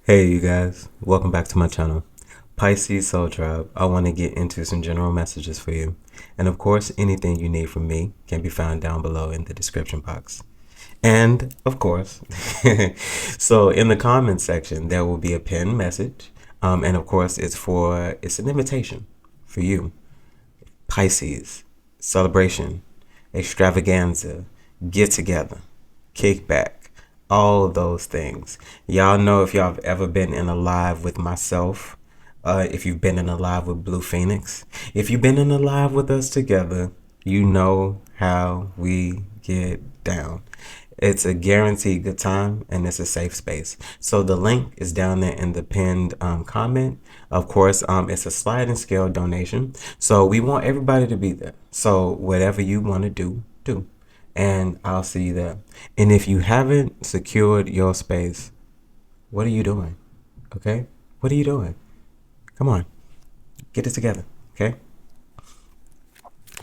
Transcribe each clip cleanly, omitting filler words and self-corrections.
Hey you guys, welcome back to my channel, Pisces Soul Tribe. I want to get into some general messages for you. And of course, anything you need from me can be found down below in the description box. And of course, so in the comment section, there will be a pinned message. And of course, it's an invitation for you. Pisces, celebration, extravaganza, get together, kickback, all of those things. Y'all know if y'all have ever been in a live with myself, if you've been in a live with Blue Phoenix, if you've been in a live with us together, you know how we get down. It's a guaranteed good time and it's a safe space. So the link is down there in the pinned comment. Of course, it's a sliding scale donation. So we want everybody to be there. So whatever you want to do, do. And I'll see you there. And if you haven't secured your space, what are you doing? Okay? What are you doing? Come on. Get it together. Okay?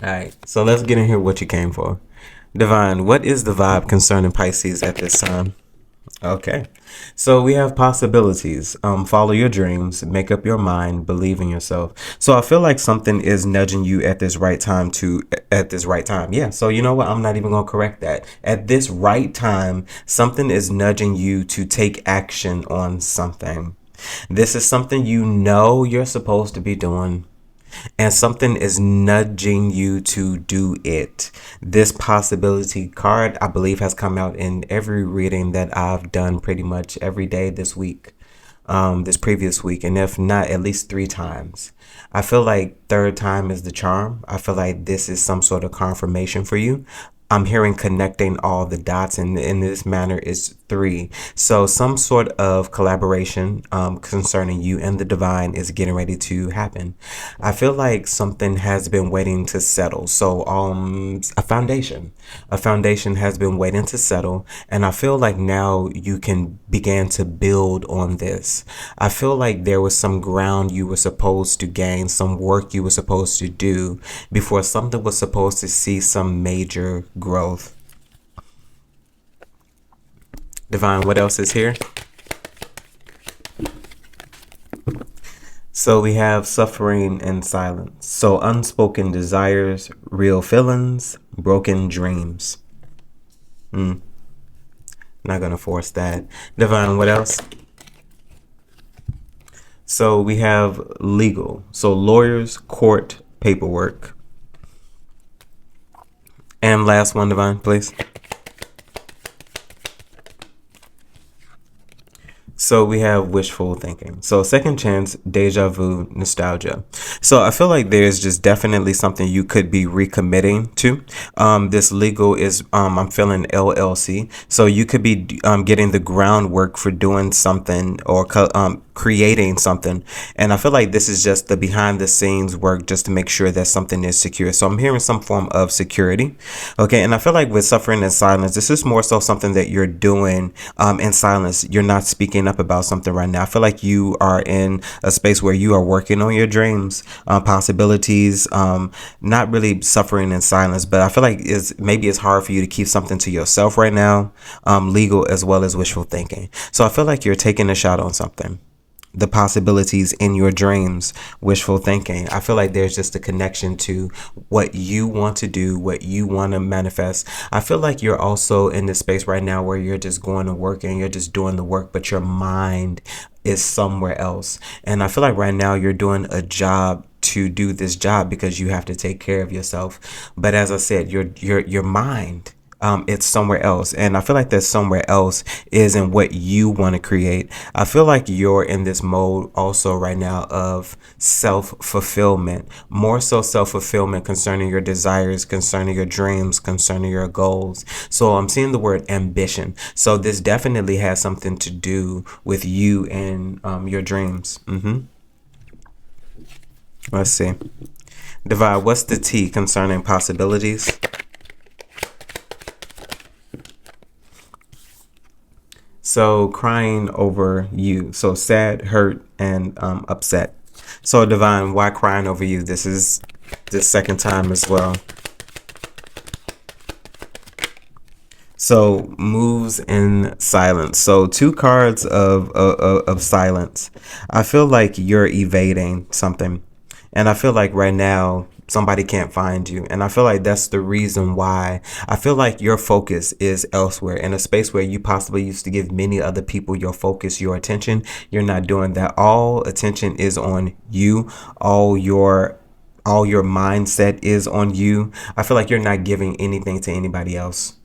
All right. So let's get in here what you came for. Divine, what is the vibe concerning Pisces at this time? Okay, so we have possibilities. Follow your dreams, make up your mind, believe in yourself. So I feel like something is nudging you at this right time Yeah, so you know what? I'm not even going to correct that. At this right time, something is nudging you to take action on something. This is something you know you're supposed to be doing, and something is nudging you to do it. This possibility card, I believe, has come out in every reading that I've done pretty much every day this week, this previous week, and if not, at least 3 times. I feel like third time is the charm. I feel like this is some sort of confirmation for you. I'm hearing connecting all the dots, and in this manner is 3. So some sort of collaboration concerning you and the divine is getting ready to happen. I feel like something has been waiting to settle. So a foundation has been waiting to settle, and I feel like now you can begin to build on this. I feel like there was some ground you were supposed to gain, some work you were supposed to do before something was supposed to see some major growth. Divine, what else is here? So we have suffering and silence. So unspoken desires, real feelings, broken dreams. Not gonna force that. Divine, what else? So we have legal. So lawyers, court, paperwork. And last one, Divine, please. So we have wishful thinking. So second chance, deja vu, nostalgia. So I feel like there's just definitely something you could be recommitting to. This legal is, I'm feeling LLC. So you could be getting the groundwork for doing something or creating something. And I feel like this is just the behind the scenes work just to make sure that something is secure. So I'm hearing some form of security. Okay. And I feel like with suffering and silence, this is more so something that you're doing in silence. You're not speaking up about something right now. I feel like you are in a space where you are working on your dreams, possibilities, not really suffering in silence, but I feel like maybe it's hard for you to keep something to yourself right now, legal as well as wishful thinking. So I feel like you're taking a shot on something. The possibilities in your dreams, wishful thinking. I feel like there's just a connection to what you want to do, what you want to manifest. I feel like you're also in this space right now where you're just going to work and you're just doing the work, but your mind is somewhere else. And I feel like right now you're doing a job to do this job because you have to take care of yourself. But as I said, your mind, it's somewhere else. And I feel like that somewhere else is in what you want to create. I feel like you're in this mode also right now of self-fulfillment, more so self-fulfillment concerning your desires, concerning your dreams, concerning your goals. So I'm seeing the word ambition. So this definitely has something to do with you and your dreams. Let's see. Divide, what's the T concerning possibilities? So crying over you. So sad, hurt, and upset. So Divine, why crying over you? This is the second time as well. So moves in silence. So two cards of silence. I feel like you're evading something. And I feel like right now somebody can't find you. And I feel like that's the reason why I feel like your focus is elsewhere, in a space where you possibly used to give many other people your focus, your attention. You're not doing that. All attention is on you. All your mindset is on you. I feel like you're not giving anything to anybody else.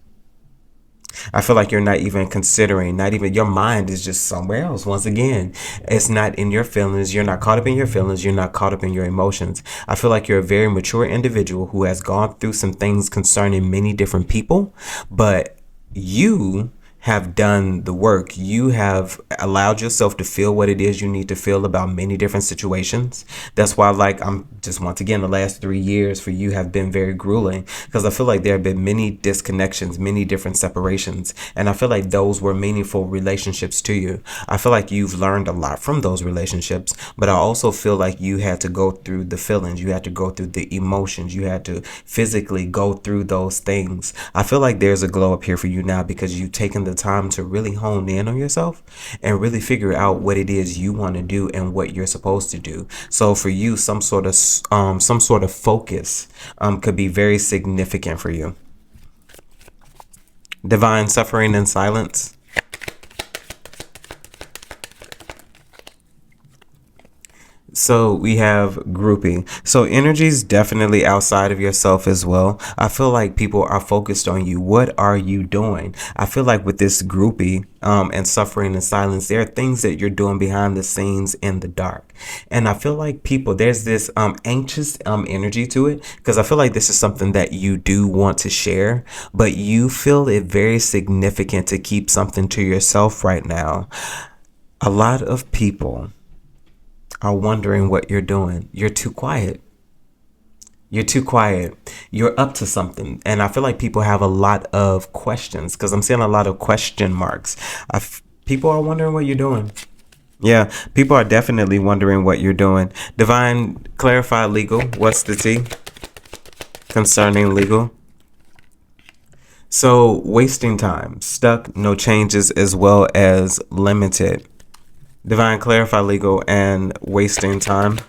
I feel like you're not even considering, not even, your mind is just somewhere else. Once again, it's not in your feelings. You're not caught up in your feelings. You're not caught up in your emotions. I feel like you're a very mature individual who has gone through some things concerning many different people, but you have done the work. You have allowed yourself to feel what it is you need to feel about many different situations. That's why, like, I'm just, once again, the last 3 years for you have been very grueling, because I feel like there have been many disconnections, many different separations, and I feel like those were meaningful relationships to you. I feel like you've learned a lot from those relationships, but I also feel like you had to go through the feelings, you had to go through the emotions, you had to physically go through those things. I feel like there's a glow up here for you now, because you've taken the time to really hone in on yourself and really figure out what it is you want to do and what you're supposed to do. So for you, some sort of focus could be very significant for you. Divine suffering and silence. So we have groupie. So energy's definitely outside of yourself as well. I feel like people are focused on you. What are you doing? I feel like with this groupie and suffering and silence, there are things that you're doing behind the scenes in the dark. And I feel like people, there's this anxious energy to it, because I feel like this is something that you do want to share, but you feel it very significant to keep something to yourself right now. A lot of people are wondering what you're doing. You're too quiet. You're too quiet. You're up to something. And I feel like people have a lot of questions, because I'm seeing a lot of question marks. People are wondering what you're doing. Yeah, people are definitely wondering what you're doing. Divine, clarify legal. What's the tea concerning legal? So wasting time, stuck, no changes, as well as limited. Divine, clarify legal and wasting time.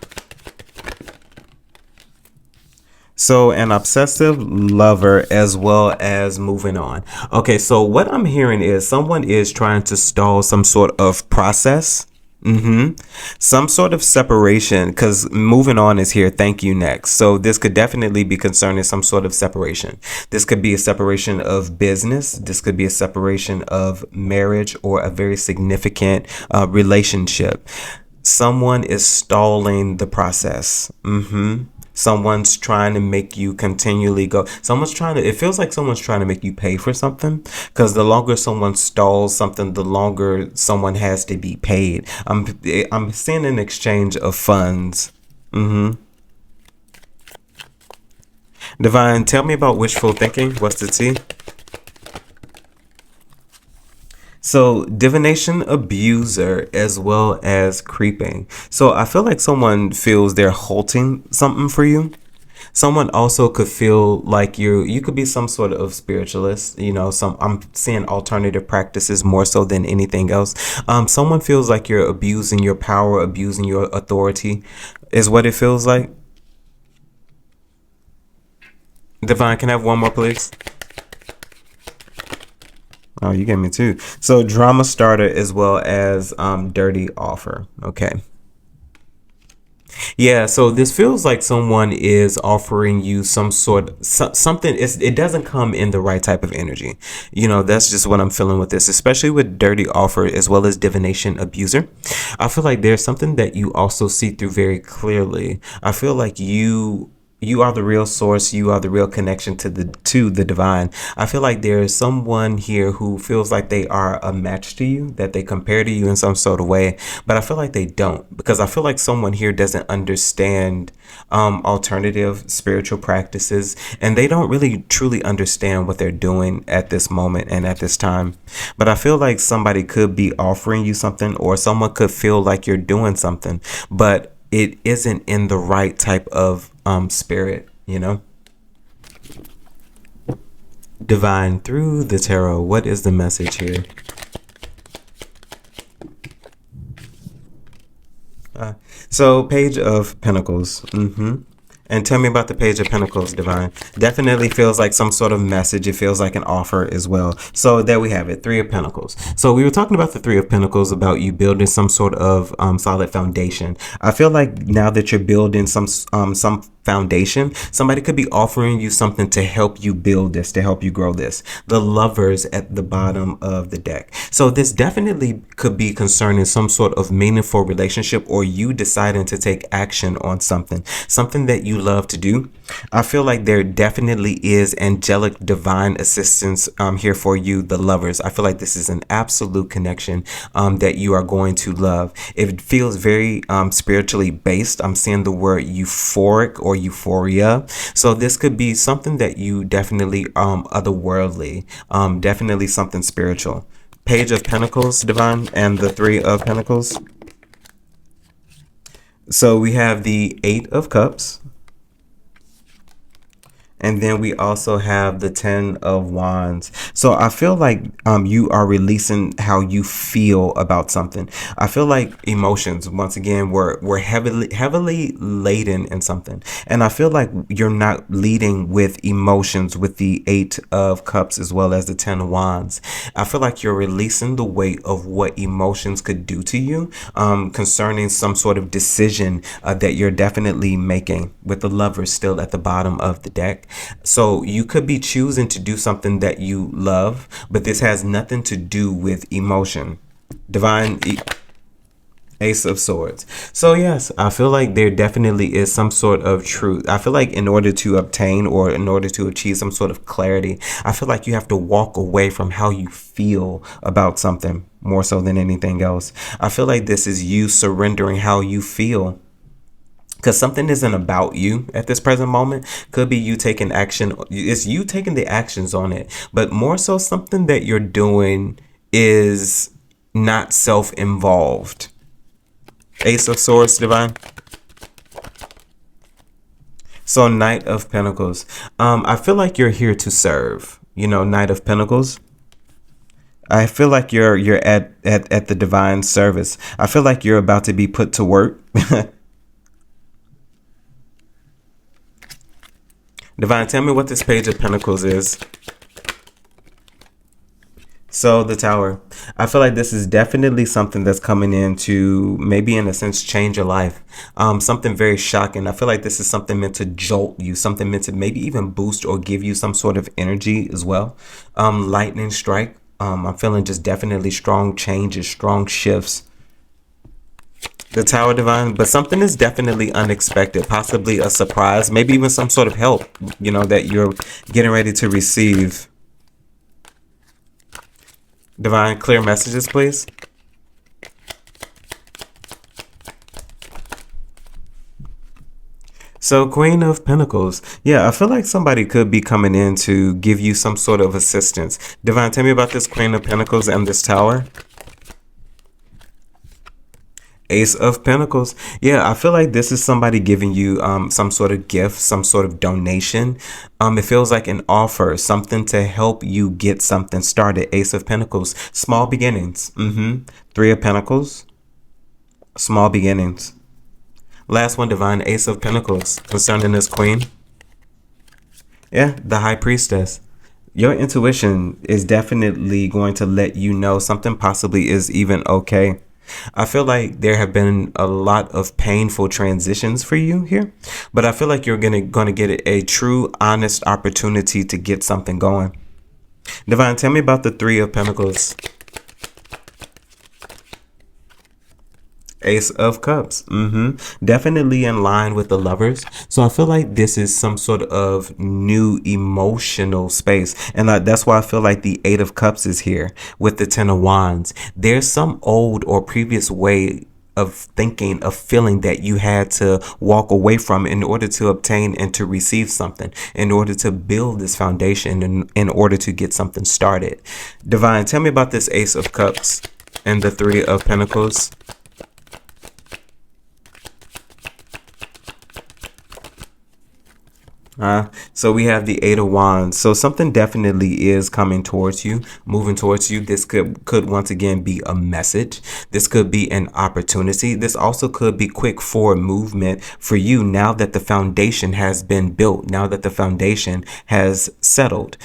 So an obsessive lover, as well as moving on. Okay, so what I'm hearing is someone is trying to stall some sort of process. Some sort of separation, because moving on is here. Thank you, next. So this could definitely be concerning some sort of separation. This could be a separation of business. This could be a separation of marriage or a very significant relationship. Someone is stalling the process. Someone's trying to make you continually go. It feels like someone's trying to make you pay for something, because the longer someone stalls something, the longer someone has to be paid. I'm seeing an exchange of funds. Divine, tell me about wishful thinking. What's the tea? So divination abuser, as well as creeping. So I feel like someone feels they're halting something for you. Someone also could feel like you could be some sort of spiritualist, I'm seeing alternative practices more so than anything else. Someone feels like you're abusing your power, abusing your authority, is what it feels like. Divine, can I have one more, please? Oh, you gave me two. So drama starter, as well as dirty offer. Okay. Yeah, so this feels like someone is offering you something. It doesn't come in the right type of energy. That's just what I'm feeling with this, especially with dirty offer as well as divination abuser. I feel like there's something that you also see through very clearly. I feel like you are the real source. You are the real connection to the divine. I feel like there is someone here who feels like they are a match to you, that they compare to you in some sort of way, but I feel like they don't, because I feel like someone here doesn't understand alternative spiritual practices, and they don't really truly understand what they're doing at this moment and at this time. But I feel like somebody could be offering you something, or someone could feel like you're doing something, but it isn't in the right type of spirit. Divine, through the tarot, what is the message here? So, Page of Pentacles. And tell me about the Page of Pentacles, Divine. Definitely feels like some sort of message. It feels like an offer as well. So there we have it, Three of Pentacles. So we were talking about the Three of Pentacles, about you building some sort of solid foundation. I feel like now that you're building some foundation, somebody could be offering you something to help you build this, to help you grow this. The Lovers at the bottom of the deck. So this definitely could be concerning some sort of meaningful relationship, or you deciding to take action on something that you love to do. I feel like there definitely is angelic divine assistance here for you, the Lovers. I feel like this is an absolute connection that you are going to love. It feels very spiritually based. I'm seeing the word euphoric or euphoria. So this could be something that you definitely otherworldly, definitely something spiritual. Page of Pentacles, Divine, and the Three of Pentacles. So we have the Eight of Cups. And then we also have the Ten of Wands. So I feel like you are releasing how you feel about something. I feel like emotions, once again, were heavily laden in something. And I feel like you're not leading with emotions with the Eight of Cups as well as the Ten of Wands. I feel like you're releasing the weight of what emotions could do to you concerning some sort of decision that you're definitely making, with the Lovers still at the bottom of the deck. So you could be choosing to do something that you love, but this has nothing to do with emotion. Divine, Ace of Swords. So yes, I feel like there definitely is some sort of truth. I feel like in order to obtain, or in order to achieve some sort of clarity, I feel like you have to walk away from how you feel about something more so than anything else. I feel like this is you surrendering how you feel, because something isn't about you at this present moment. Could be you taking action. It's you taking the actions on it, but more so something that you're doing is not self-involved. Ace of Swords, Divine. So Knight of Pentacles. I feel like you're here to serve. You know, Knight of Pentacles. I feel like you're at the divine service. I feel like you're about to be put to work. Divine, tell me what this Page of Pentacles is. So the Tower. I feel like this is definitely something that's coming in to maybe in a sense change your life. Something very shocking. I feel like this is something meant to jolt you, something meant to maybe even boost or give you some sort of energy as well. Lightning strike. I'm feeling just definitely strong changes, strong shifts. The Tower, Divine, but something is definitely unexpected, possibly a surprise, maybe even some sort of help, you know, that you're getting ready to receive. Divine, clear messages, please. So Queen of Pentacles. Yeah, I feel like somebody could be coming in to give you some sort of assistance. Divine, tell me about this Queen of Pentacles and this Tower. Ace of Pentacles. Yeah, I feel like this is somebody giving you some sort of gift, some sort of donation. It feels like an offer, something to help you get something started. Ace of Pentacles. Small beginnings. Three of Pentacles. Small beginnings. Last one, Divine, Ace of Pentacles. Concerning this Queen. Yeah, the High Priestess. Your intuition is definitely going to let you know something possibly is even okay. I feel like there have been a lot of painful transitions for you here, but I feel like you're gonna get a true, honest opportunity to get something going. Divine, tell me about the Three of Pentacles. Ace of Cups. Definitely in line with the Lovers. So I feel like this is some sort of new emotional space. And that's why I feel like the Eight of Cups is here with the Ten of Wands. There's some old or previous way of thinking, of feeling that you had to walk away from in order to obtain and to receive something, in order to build this foundation, and in order to get something started. Divine, tell me about this Ace of Cups and the Three of Pentacles. So we have the Eight of Wands. So something definitely is coming towards you, moving towards you. This could once again be a message. This could be an opportunity. This also could be quick forward movement for you now that the foundation has been built, now that the foundation has settled.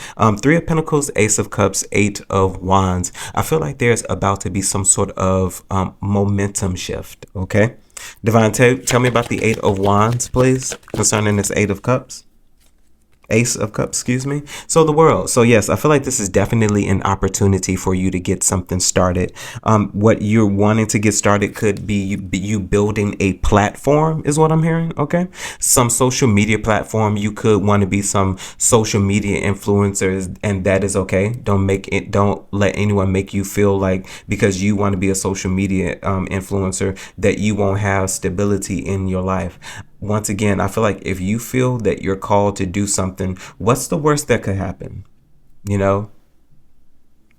Three of Pentacles, Ace of Cups, Eight of Wands. I feel like there's about to be some sort of momentum shift. Okay. Divine, tell me about the Eight of Wands, please, concerning this Eight of Cups. Ace of Cups, excuse me. So the world. So yes, I feel like this is definitely an opportunity for you to get something started. What you're wanting to get started could be you building a platform is what I'm hearing. Okay. Some social media platform. You could want to be some social media influencers, and that is okay. Don't let anyone make you feel like because you want to be a social media influencer that you won't have stability in your life. Once again, I feel like if you feel that you're called to do something, what's the worst that could happen? You know,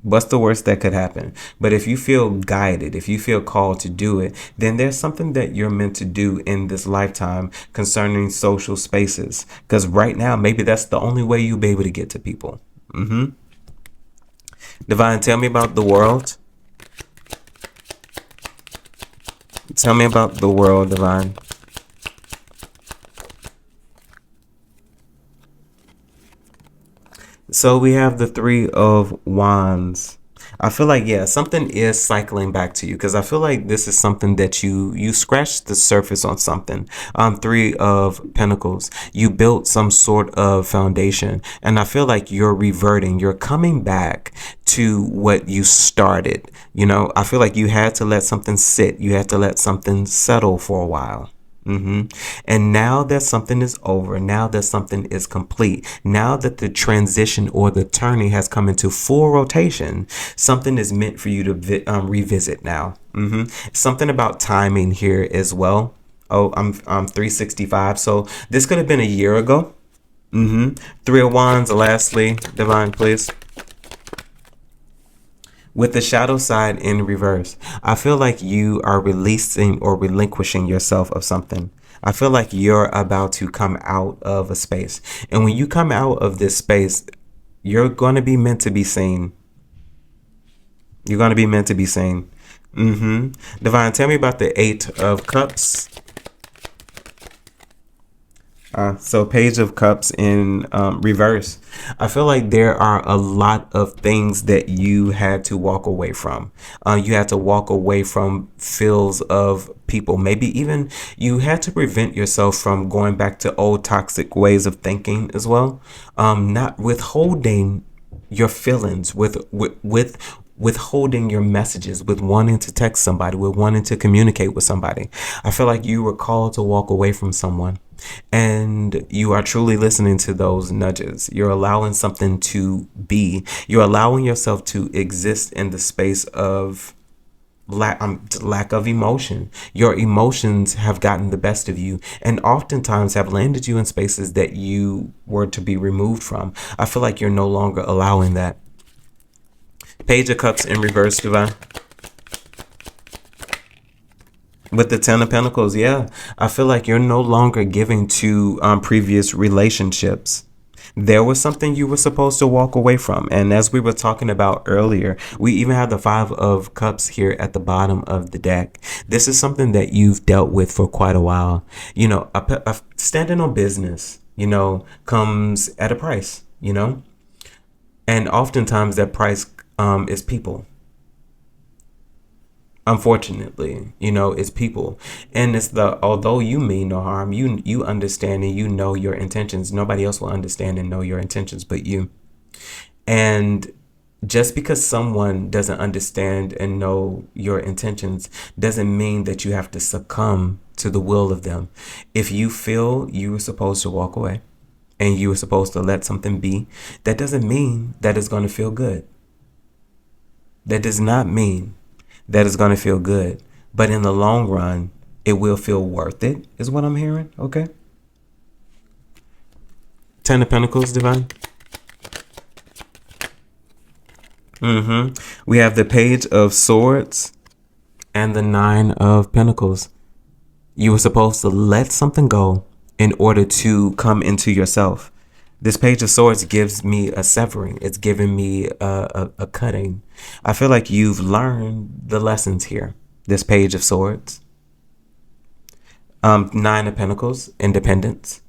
what's the worst that could happen? But if you feel guided, if you feel called to do it, then there's something that you're meant to do in this lifetime concerning social spaces. Because right now, maybe that's the only way you'll be able to get to people. Divine, tell me about the world. Tell me about the world, Divine. So we have the Three of Wands. I feel like, yeah, something is cycling back to you because I feel like this is something that you scratched the surface on something. Three of Pentacles. You built some sort of foundation, and I feel like you're reverting. You're coming back to what you started. You know, I feel like you had to let something sit. You had to let something settle for a while. And now that something is over, now that something is complete, now that the transition or the turning has come into full rotation, something is meant for you to revisit now. Something about timing here as well. Oh, I'm 365. So this could have been a year ago. Three of Wands. Lastly, Divine, please. With the shadow side in reverse, I feel like you are releasing or relinquishing yourself of something. I feel like you're about to come out of a space. And when you come out of this space, you're going to be meant to be seen. You're going to be meant to be seen. Divine, tell me about the Eight of Cups. So Page of Cups in reverse. I feel like there are a lot of things that you had to walk away from. You had to walk away from feels of people. Maybe even you had to prevent yourself from going back to old toxic ways of thinking as well. Not withholding your feelings, with withholding your messages, with wanting to text somebody, with wanting to communicate with somebody. I feel like you were called to walk away from someone, and you are truly listening to those nudges. You're allowing something to be. You're allowing yourself to exist in the space of lack of emotion. Your emotions have gotten the best of you and oftentimes have landed you in spaces that you were to be removed from. I feel like you're no longer allowing that. Page of Cups in reverse, Divine. With the Ten of Pentacles, yeah. I feel like you're no longer giving to previous relationships. There was something you were supposed to walk away from. And as we were talking about earlier, we even have the Five of Cups here at the bottom of the deck. This is something that you've dealt with for quite a while. You know, standing on business, you know, comes at a price, you know. And oftentimes that price is people. Unfortunately, you know, it's people. And it's although you mean no harm, you understand and you know your intentions. Nobody else will understand and know your intentions but you. And just because someone doesn't understand and know your intentions doesn't mean that you have to succumb to the will of them. If you feel you were supposed to walk away and you were supposed to let something be, that doesn't mean that it's going to feel good. That does not mean that it's going to feel good. But in the long run, it will feel worth it, is what I'm hearing. Okay. Ten of Pentacles, Divine. We have the Page of Swords and the Nine of Pentacles. You were supposed to let something go in order to come into yourself. This Page of Swords gives me a severing. It's giving me a cutting. I feel like you've learned the lessons here. This Page of Swords. Nine of Pentacles, independence.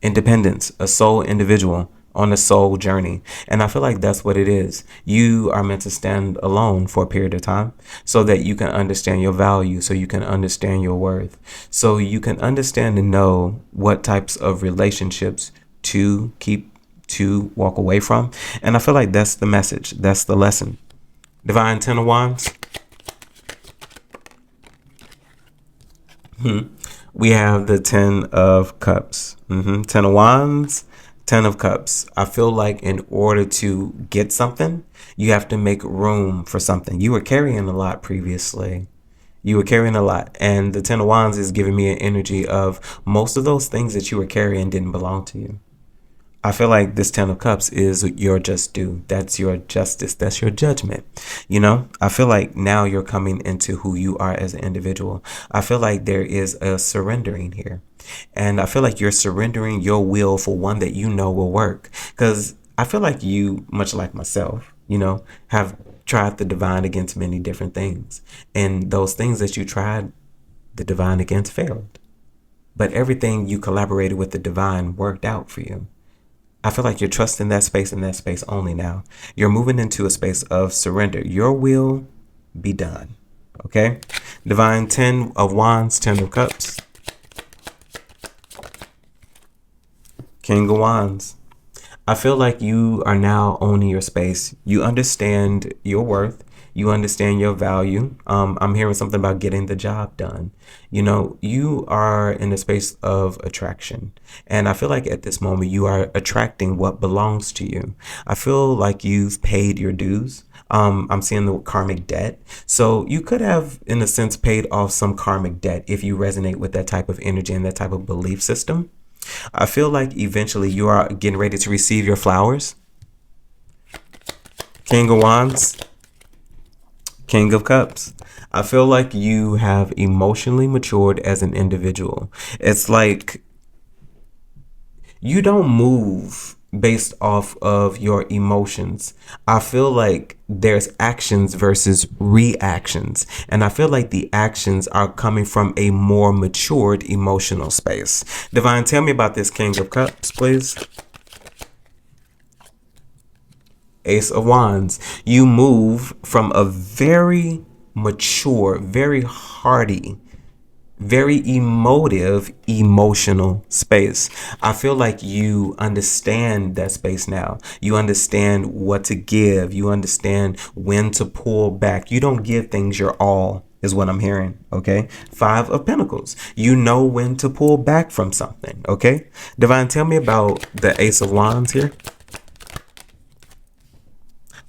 Independence, a soul individual on a soul journey. And I feel like that's what it is. You are meant to stand alone for a period of time so that you can understand your value, so you can understand your worth, so you can understand and know what types of relationships to keep, to walk away from. And I feel like that's the message. That's the lesson. Divine Ten of Wands. We have the Ten of Cups. Ten of Wands, Ten of Cups. I feel like in order to get something, you have to make room for something. You were carrying a lot previously. You were carrying a lot. And the Ten of Wands is giving me an energy of most of those things that you were carrying didn't belong to you. I feel like this Ten of Cups is your just due. That's your justice. That's your judgment. You know, I feel like now you're coming into who you are as an individual. I feel like there is a surrendering here. And I feel like you're surrendering your will for one that you know will work. Because I feel like you, much like myself, you know, have tried the divine against many different things. And those things that you tried the divine against failed. But everything you collaborated with the divine worked out for you. I feel like you're trusting that space and that space only now. You're moving into a space of surrender. Your will be done. Okay? Divine Ten of Wands, Ten of Cups. King of Wands. I feel like you are now owning your space. You understand your worth. You understand your value. I'm hearing something about getting the job done. You know, you are in a space of attraction. And I feel like at this moment, you are attracting what belongs to you. I feel like you've paid your dues. I'm seeing the karmic debt. So you could have, in a sense, paid off some karmic debt if you resonate with that type of energy and that type of belief system. I feel like eventually you are getting ready to receive your flowers. King of Wands. King of Cups. I feel like you have emotionally matured as an individual. It's like you don't move based off of your emotions. I feel like there's actions versus reactions. And I feel like the actions are coming from a more matured emotional space. Divine, tell me about this King of Cups, please. Ace of Wands. You move from a very mature, very hearty, very emotive, emotional space. I feel like you understand that space now. You understand what to give. You understand when to pull back. You don't give things your all, is what I'm hearing, okay? Five of Pentacles. You know when to pull back from something, okay? Divine, tell me about the Ace of Wands here.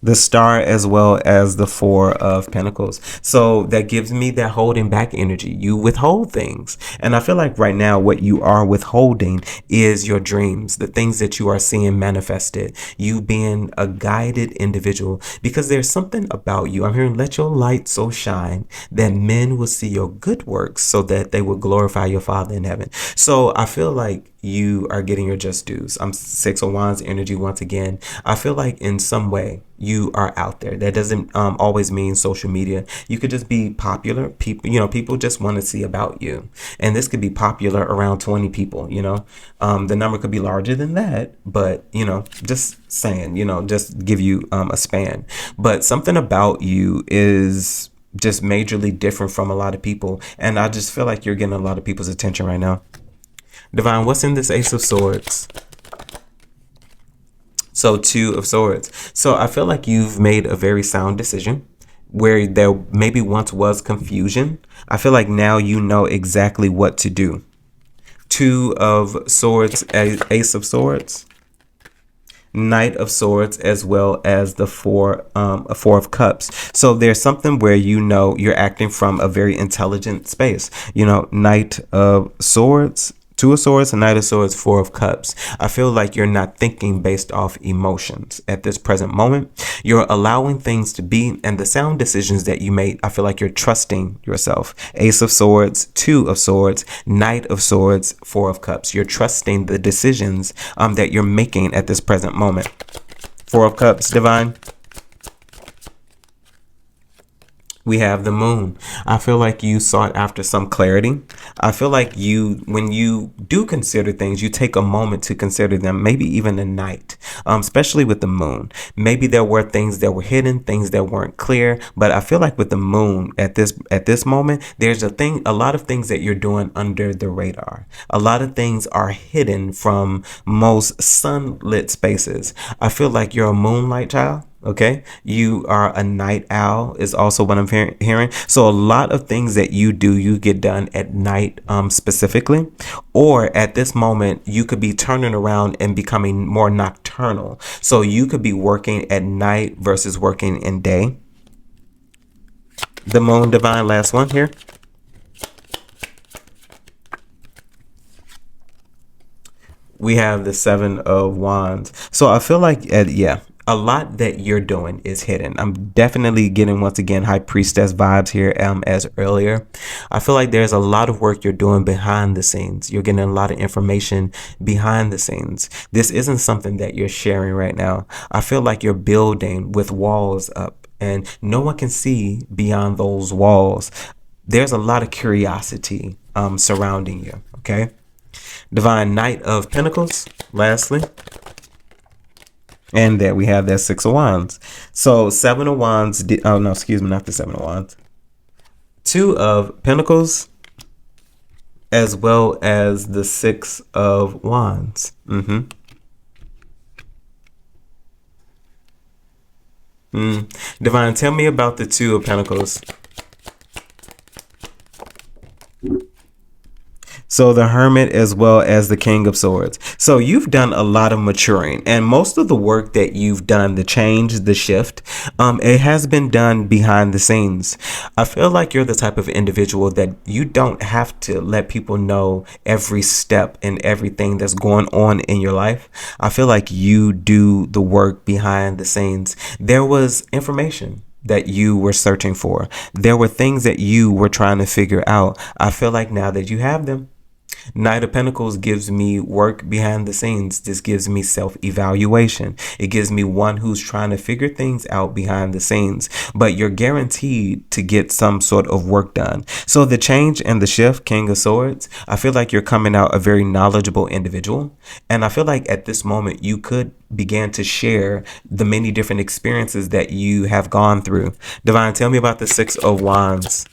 The Star as well as the Four of Pentacles. So that gives me that holding back energy. You withhold things. And I feel like right now what you are withholding is your dreams, the things that you are seeing manifested, you being a guided individual, because there's something about you. I'm hearing, let your light so shine that men will see your good works so that they will glorify your Father in heaven. So I feel like you are getting your just dues. I'm Six of Wands energy once again. I feel like in some way you are out there. That doesn't always mean social media. You could just be popular. People, you know, people just want to see about you. And this could be popular around 20 people, you know. The number could be larger than that, but, you know, just saying, you know, just give you a span. But something about you is just majorly different from a lot of people. And I just feel like you're getting a lot of people's attention right now. Divine, what's in this Ace of Swords? So Two of Swords. So I feel like you've made a very sound decision where there maybe once was confusion. I feel like now you know exactly what to do. Two of Swords, Ace of Swords, Knight of Swords, as well as the Four of Cups. So there's something where you know you're acting from a very intelligent space. You know, Knight of Swords, Two of Swords, Knight of Swords, Four of Cups. I feel like you're not thinking based off emotions at this present moment. You're allowing things to be, and the sound decisions that you made, I feel like you're trusting yourself. Ace of Swords, Two of Swords, Knight of Swords, Four of Cups. You're trusting the decisions that you're making at this present moment. Four of Cups, Divine. We have the Moon. I feel like you sought after some clarity. I feel like when you do consider things, you take a moment to consider them, maybe even a night, especially with the Moon. Maybe there were things that were hidden, things that weren't clear, but I feel like with the Moon at this moment, there's a lot of things that you're doing under the radar. A lot of things are hidden from most sunlit spaces. I feel like you're a moonlight child. Okay, you are a night owl is also what I'm hearing. So a lot of things that you do, you get done at night specifically, or at this moment, you could be turning around and becoming more nocturnal. So you could be working at night versus working in day. The Moon, Divine, last one here. We have the Seven of Wands. So I feel like, a lot that you're doing is hidden. I'm definitely getting, once again, High Priestess vibes here as earlier. I feel like there's a lot of work you're doing behind the scenes. You're getting a lot of information behind the scenes. This isn't something that you're sharing right now. I feel like you're building with walls up and no one can see beyond those walls. There's a lot of curiosity surrounding you, okay? Divine, Knight of Pentacles, lastly. And there we have that Six of Wands. So Seven of Wands, oh no, excuse me, not the Seven of Wands. Two of Pentacles, as well as the Six of Wands. Divine, tell me about the Two of Pentacles. So the Hermit as well as the King of Swords. So you've done a lot of maturing, and most of the work that you've done, the change, the shift, it has been done behind the scenes. I feel like you're the type of individual that you don't have to let people know every step and everything that's going on in your life. I feel like you do the work behind the scenes. There was information that you were searching for. There were things that you were trying to figure out. I feel like now that you have them, Knight of Pentacles gives me work behind the scenes. This gives me self-evaluation. It gives me one who's trying to figure things out behind the scenes, but you're guaranteed to get some sort of work done. So the change and the shift, King of Swords, I feel like you're coming out a very knowledgeable individual. And I feel like at this moment, you could begin to share the many different experiences that you have gone through. Divine, tell me about the Six of Wands.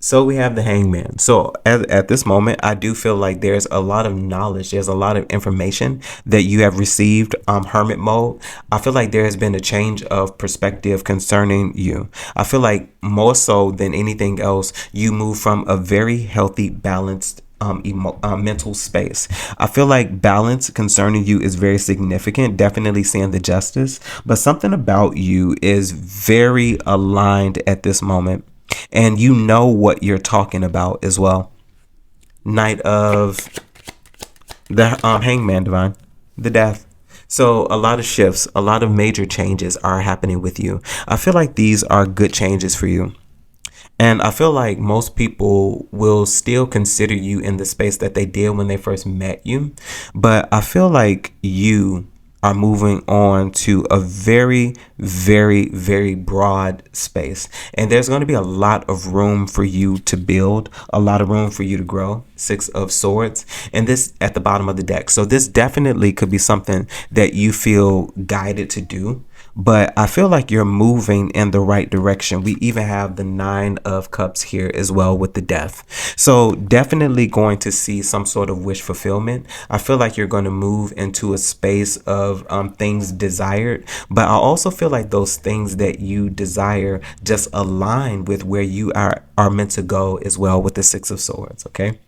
So we have the Hangman. So at this moment, I do feel like there's a lot of knowledge. There's a lot of information that you have received. Hermit mode. I feel like there has been a change of perspective concerning you. I feel like more so than anything else, you move from a very healthy, balanced mental space. I feel like balance concerning you is very significant, definitely seeing the justice, but something about you is very aligned at this moment. And you know what you're talking about as well. Knight of the Hangman, Divine, the Death. So a lot of shifts, a lot of major changes are happening with you. I feel like these are good changes for you. And I feel like most people will still consider you in the space that they did when they first met you. But I feel like you are moving on to a very, very, very broad space. And there's going to be a lot of room for you to build, a lot of room for you to grow. Six of Swords, and this at the bottom of the deck. So this definitely could be something that you feel guided to do. But I feel like you're moving in the right direction. We even have the Nine of Cups here as well with the Death. So definitely going to see some sort of wish fulfillment. I feel like you're going to move into a space of things desired. But I also feel like those things that you desire just align with where you are meant to go as well with the Six of Swords. Okay.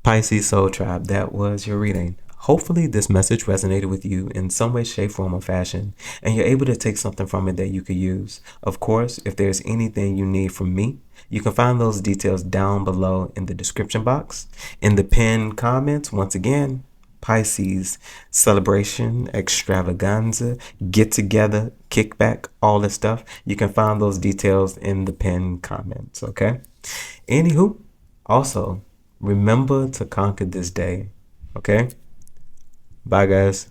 Pisces Soul Tribe, that was your reading. Hopefully this message resonated with you in some way, shape, form, or fashion, and you're able to take something from it that you could use. Of course, if there's anything you need from me, you can find those details down below in the description box. In the pinned comments, once again, Pisces celebration, extravaganza, get together, kickback, all this stuff. You can find those details in the pinned comments, okay? Anywho, also, remember to conquer this day, okay? Bye, guys.